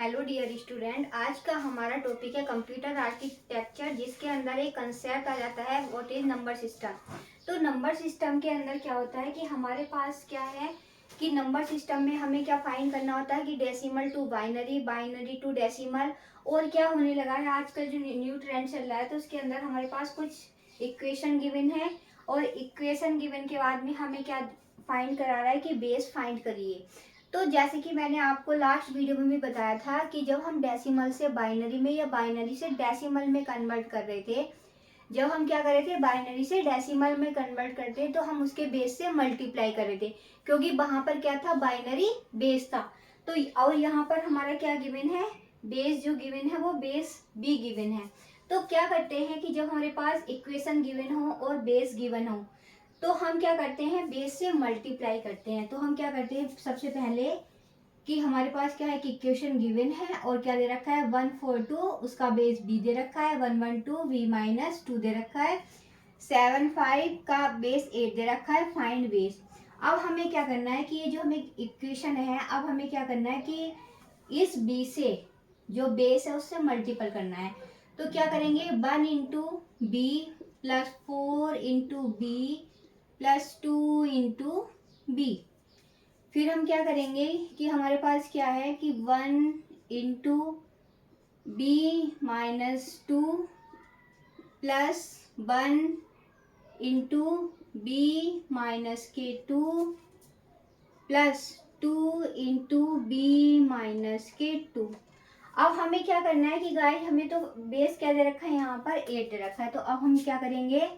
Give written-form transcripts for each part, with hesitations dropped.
Hello dear student, आज का हमारा टॉपिक है कंप्यूटर आर्किटेक्चर, जिसके अंदर एक कंसेप्ट आ जाता है व्हाट इज नंबर सिस्टम। तो नंबर सिस्टम के अंदर क्या होता है कि हमारे पास क्या है कि नंबर सिस्टम में हमें क्या फाइंड करना होता है कि decimal to binary, binary to decimal. और क्या होने लगा है आजकल जो न्यू ट्रेंड चल रहा है, तो उसके अंदर हमारे पास कुछ इक्वेशन गिवन है और इक्वेशन गिवन के बाद में हमें क्या फाइंड करा रहा है कि बेस फाइंड करिए। तो जैसे कि मैंने आपको लास्ट वीडियो में भी बताया था कि जब हम डेसिमल से बाइनरी में या बाइनरी से डेसिमल में कन्वर्ट कर रहे थे, जब हम क्या कर रहे थे बाइनरी से डेसिमल में कन्वर्ट करते तो हम उसके बेस से मल्टीप्लाई कर रहे थे, क्योंकि वहां पर क्या था, बाइनरी बेस था। तो और यहाँ पर हमारा क्या गिवन है, बेस जो गिवन है वो बेस बी गिवन है। तो क्या करते हैं कि जब हमारे पास इक्वेशन गिवन हो और बेस गिवन हो, तो हम क्या करते हैं बेस से मल्टीप्लाई करते हैं। तो हम क्या करते हैं सबसे पहले कि हमारे पास क्या है कि इक्वेशन गिवन है और क्या दे रखा है 142, उसका बेस बी दे रखा है, 112 v माइनस 2 दे रखा है, 75 का बेस 8 दे रखा है, फाइंड बेस। अब हमें क्या करना है कि ये जो हमें इक्वेशन है, अब हमें क्या करना है कि इस बी से जो बेस है उससे मल्टीपल करना है। तो क्या करेंगे 1 into B plus 4 into B plus 2 into B. फिर हम क्या करेंगे कि हमारे पास क्या है कि 1 into B minus 2 plus 1 into B minus के 2 प्लस 2 इंटू बी माइनस के 2। अब हमें क्या करना है कि गाइस हमें तो बेस क्या दे रखा है, यहाँ पर 8 दे रखा है। तो अब हम क्या करेंगे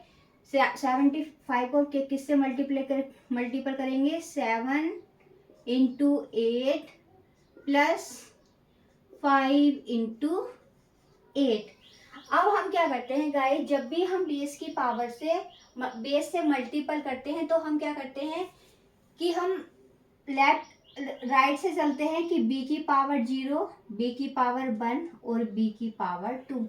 75 को किससे मल्टीपल करेंगे, 7 इंटू 8 प्लस 5 इंटू 8। अब हम क्या करते हैं गाइस, जब भी हम बेस से मल्टीपल करते हैं तो हम क्या करते हैं कि हम लेफ्ट राइट से चलते हैं कि b की पावर 0, b की पावर 1 और b की पावर 2।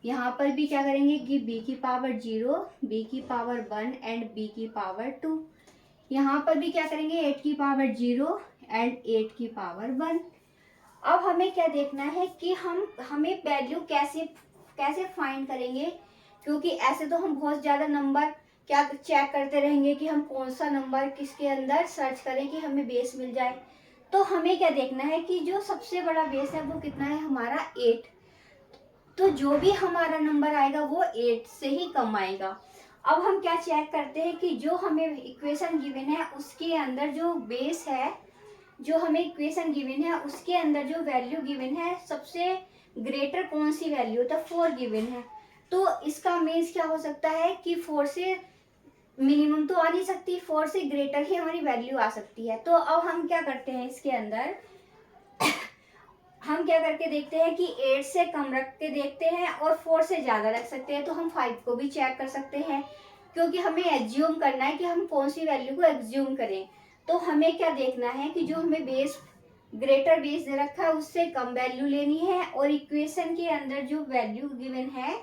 यहाँ पर भी क्या करेंगे कि b की पावर 0, b की पावर 1 एंड b की पावर 2। यहाँ पर भी क्या करेंगे 8 की पावर 0 एंड 8 की पावर 1। अब हमें क्या देखना है कि हमें वैल्यू कैसे कैसे फाइंड करेंगे, क्योंकि ऐसे तो हम बहुत ज़्यादा नंबर क्या चेक करते रहेंगे कि हम कौन सा नंबर किसके अंदर सर्च करें कि हमें बेस मिल जाए। तो हमें क्या देखना है कि जो सबसे बड़ा बेस है वो कितना है, हमारा 8। तो जो भी हमारा नंबर आएगा वो 8 से ही कम आएगा। अब हम क्या चेक करते हैं कि जो हमें इक्वेशन गिवन है उसके अंदर जो बेस है, जो हमें इक्वेशन गिवन है उसके अंदर जो वैल्यू गिवन है सबसे ग्रेटर कौन सी वैल्यू, तो 4 गिवन है। तो इसका मीन्स क्या हो सकता है कि 4 से मिनिमम तो आ नहीं सकती, 4 से ग्रेटर ही हमारी वैल्यू आ सकती है। तो अब हम क्या करते हैं इसके अंदर हम क्या करके देखते हैं कि 8 से कम रख के देखते हैं और 4 से ज़्यादा रख सकते हैं। तो हम 5 को भी चेक कर सकते हैं, क्योंकि हमें एज्यूम करना है कि हम कौन सी वैल्यू को एज्यूम करें। तो हमें क्या देखना है कि जो हमें बेस ग्रेटर बेस दे रखा है उससे कम वैल्यू लेनी है, और इक्वेशन के अंदर जो वैल्यू गिवन है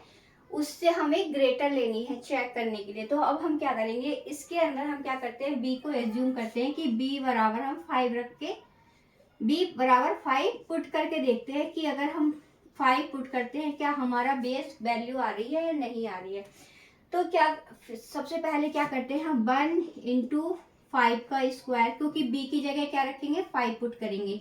उससे हमें ग्रेटर लेनी है चेक करने के लिए। तो अब हम क्या करेंगे, इसके अंदर हम क्या करते हैं बी को एज्यूम करते हैं कि बी बराबर हम 5 रख के b बराबर 5 पुट करके देखते हैं कि अगर हम 5 पुट करते हैं क्या हमारा बेस वैल्यू आ रही है या नहीं आ रही है। तो क्या सबसे पहले क्या करते हैं हम 1 इंटू 5 का स्क्वायर, क्योंकि b की जगह क्या रखेंगे 5 पुट करेंगे,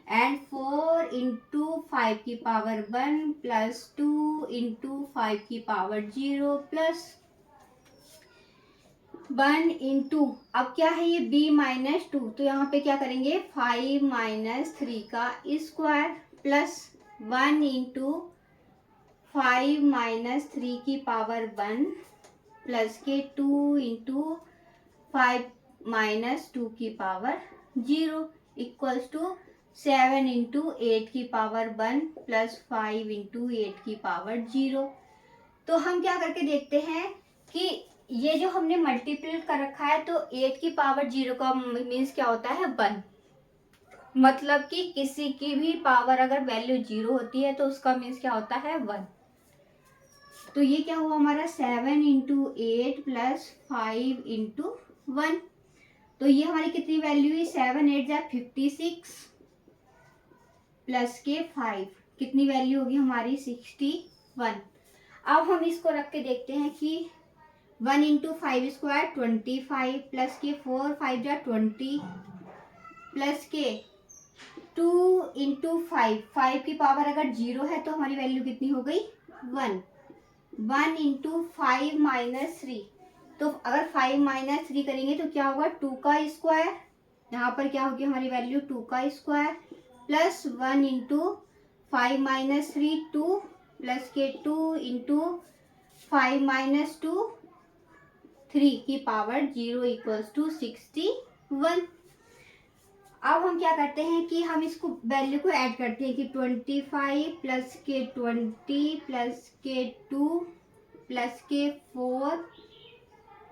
एंड 4 इंटू 5 की पावर 1 प्लस 2 इंटू 5 की पावर 0 प्लस 1 इंटू अब क्या है ये b माइनस 2, तो यहाँ पे क्या करेंगे 5 माइनस 3 का स्क्वायर प्लस 1 इंटू 5 माइनस 3 की पावर 1 प्लस के 2 इंटू 5 माइनस 2 की पावर 0 इक्वल्स टू 7 इंटू 8 की पावर 1 प्लस 5 इंटू 8 की पावर 0। तो हम क्या करके देखते हैं कि ये जो हमने मल्टीपल कर रखा है, तो 8 की पावर 0 का मीन्स क्या होता है 1, मतलब कि किसी की भी पावर अगर वैल्यू 0 होती है तो उसका मीन्स क्या होता है 1। तो ये क्या हुआ हमारा 7 इंटू 8 प्लस 5 इंटू 1। तो ये हमारी कितनी वैल्यू है, 7 8 जा 56 प्लस के 5, कितनी वैल्यू होगी हमारी 61। अब हम इसको रख के देखते हैं कि 1 इंटू 5 स्क्वायर 25 प्लस के 4 5 जा 20 प्लस के 2 इंटू 5 की पावर अगर 0 है तो हमारी वैल्यू कितनी हो गई 1। 1 इंटू 5 माइनस 3, तो अगर 5 माइनस 3 करेंगे तो क्या होगा 2 का स्क्वायर, यहाँ पर क्या होगी हमारी वैल्यू 2 का square plus 1 into 5 minus 3 2 plus के 2 इंटू 5 माइनस 2 3 की पावर 0 इक्वल्स टू 61। अब हम क्या करते हैं कि हम इसको वैल्यू को ऐड करते हैं कि 25 प्लस के 20 प्लस के 2 प्लस के 4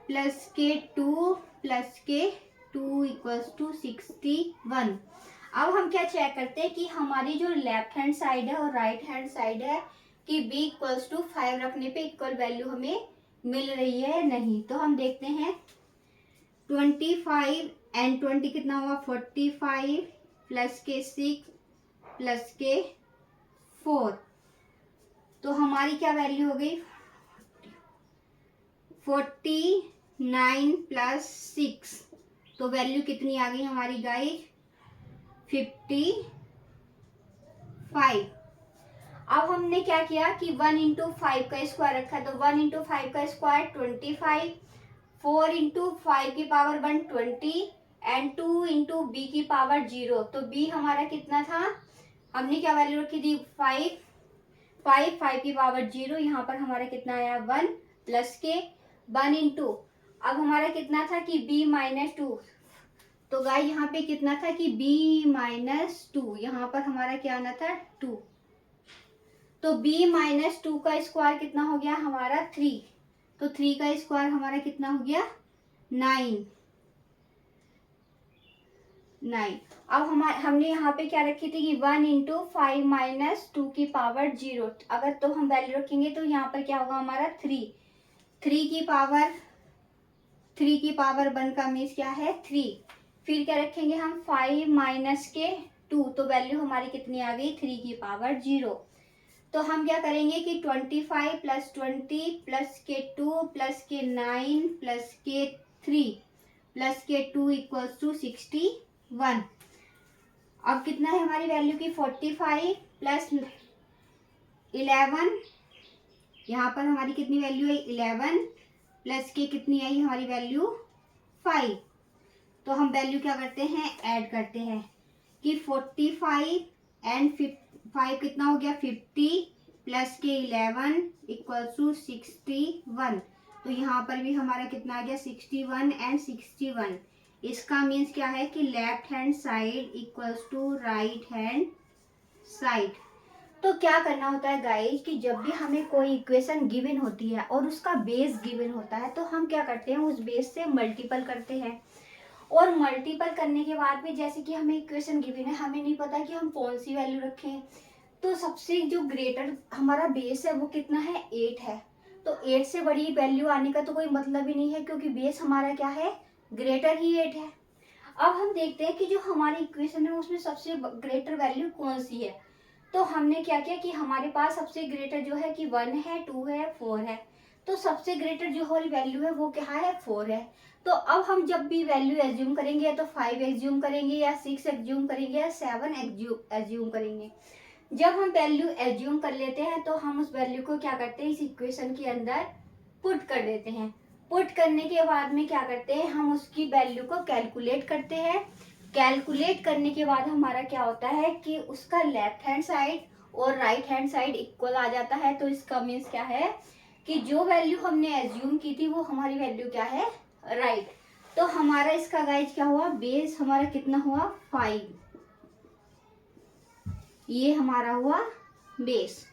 प्लस के 2 प्लस के 2 इक्वल्स टू 61। अब हम क्या चेक करते हैं कि हमारी जो लेफ्ट हैंड साइड है और राइट हैंड साइड है कि b इक्वल्स टू 5 रखने पे इक्वल वैल्यू हमें मिल रही है नहीं। तो हम देखते हैं 25 एंड 20 कितना हुआ 45 प्लस के 6 प्लस के 4, तो हमारी क्या वैल्यू हो गई 49 प्लस 6, तो वैल्यू कितनी आ गई हमारी गाइस 55। अब हमने क्या किया कि 1 इंटू 5 का स्क्वायर रखा, तो 1 इंटू 5 का स्क्वायर 25, 4 इंटू 5 की पावर 1 20 एंड 2 इंटू बी की पावर 0, तो b हमारा कितना था, हमने क्या वैल्यू रखी थी 5 की पावर 0, यहाँ पर हमारा कितना आया 1 प्लस के 1 इंटू, अब हमारा कितना था कि b माइनस 2, तो गाइस यहाँ पे कितना था कि b माइनस 2, यहाँ पर हमारा क्या आना था 2, तो b माइनस 2 का स्क्वायर कितना हो गया हमारा 3, तो 3 का स्क्वायर हमारा कितना हो गया 9। अब हमने यहाँ पे क्या रखी थी कि 1 इंटू 5 माइनस 2 की पावर 0, अगर तो हम वैल्यू रखेंगे तो यहाँ पर क्या होगा हमारा 3 की पावर 1 का मीन्स क्या है 3, फिर क्या रखेंगे हम 5 माइनस के 2, तो वैल्यू हमारी कितनी आ गई 3 की पावर 0। तो हम क्या करेंगे कि 25 प्लस 20 प्लस के 2 प्लस के 9 प्लस के 3 प्लस के 2 इक्वल्स टू 61। अब कितना है हमारी वैल्यू की 45 प्लस 11, यहाँ पर हमारी कितनी वैल्यू है 11 प्लस के कितनी आई हमारी वैल्यू 5, तो हम वैल्यू क्या करते हैं ऐड करते हैं कि 45 एंड 5 कितना हो गया 50 प्लस के 11 इक्वल्स टू 61, तो यहाँ पर भी हमारा कितना आ गया 61 एंड 61, इसका मीन्स क्या है कि left hand side equals to right hand side. तो क्या करना होता है गाइस कि जब भी हमें कोई इक्वेशन गिवन होती है और उसका बेस गिवन होता है तो हम क्या करते हैं उस बेस से मल्टीपल करते हैं, और मल्टीपल करने के बाद में जैसे कि हमें इक्वेशन गिवन है, हमें नहीं पता कि हम कौन सी वैल्यू रखें, तो सबसे जो ग्रेटर हमारा बेस है वो कितना है 8 है, तो 8 से बड़ी वैल्यू आने का तो कोई मतलब ही नहीं है क्योंकि बेस हमारा क्या है ग्रेटर ही 8 है। अब हम देखते हैं कि जो हमारी इक्वेशन है उसमें सबसे ग्रेटर वैल्यू कौन सी है, तो हमने क्या किया कि हमारे पास सबसे ग्रेटर जो है कि 1 है 2 है 4 है, तो सबसे ग्रेटर जो हमारी वैल्यू है वो क्या है 4 है। तो अब हम जब भी वैल्यू एज्यूम करेंगे या तो 5 एज्यूम करेंगे या 6 एज्यूम करेंगे या 7 एज्यूम करेंगे। जब हम वैल्यू एज्यूम कर लेते हैं तो हम उस वैल्यू को क्या करते हैं इस इक्वेशन के अंदर पुट कर देते हैं। पुट करने के बाद में क्या करते हैं हम उसकी वैल्यू को कैलकुलेट करते हैं। कैलकुलेट करने के बाद हमारा क्या होता है कि उसका लेफ्ट हैंड साइड और राइट हैंड साइड इक्वल आ जाता है, तो इसका मीन्स क्या है कि जो वैल्यू हमने एज्यूम की थी वो हमारी वैल्यू क्या है राइट। तो हमारा इसका गाइज क्या हुआ बेस हमारा कितना हुआ 5, ये हमारा हुआ बेस।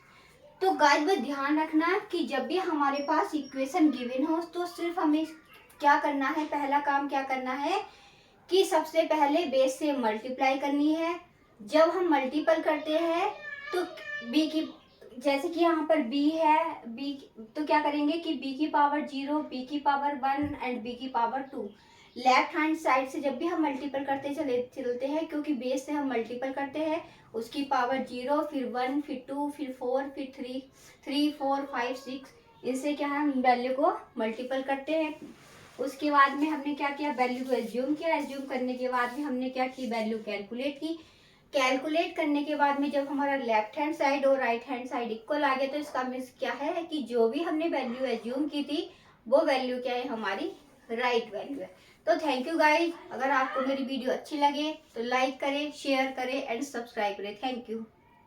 तो गाइज बस ध्यान रखना कि जब भी हमारे पास इक्वेशन गिवन हो तो सिर्फ हमें क्या करना है, पहला काम क्या करना है कि सबसे पहले बेस से मल्टीप्लाई करनी है। जब हम मल्टीपल करते हैं तो b की जैसे कि यहाँ पर b है b, तो क्या करेंगे कि b की पावर 0 b की पावर 1 एंड b की पावर 2, लेफ्ट हैंड साइड से जब भी हम मल्टीपल करते चलते हैं, क्योंकि बेस से हम मल्टीपल करते हैं, उसकी पावर 0, फिर 1, फिर 2, फिर 4, फिर 3, 4, 5, 6, इससे क्या है हम वैल्यू को मल्टीपल करते हैं। उसके बाद में हमने क्या किया, वैल्यू को एज्यूम किया। एज्यूम करने के बाद में हमने क्या की, वैल्यू कैलकुलेट की। कैलकुलेट करने के बाद में जब हमारा लेफ्ट हैंड साइड और राइट हैंड साइड इक्वल आ गया, तो इसका मीन्स क्या है कि जो भी हमने वैल्यू एज्यूम की थी वो वैल्यू क्या है, हमारी राइट वैल्यू है। तो थैंक यू गाइज, अगर आपको मेरी वीडियो अच्छी लगे तो लाइक करें, शेयर करें एंड सब्सक्राइब करें। Thank you.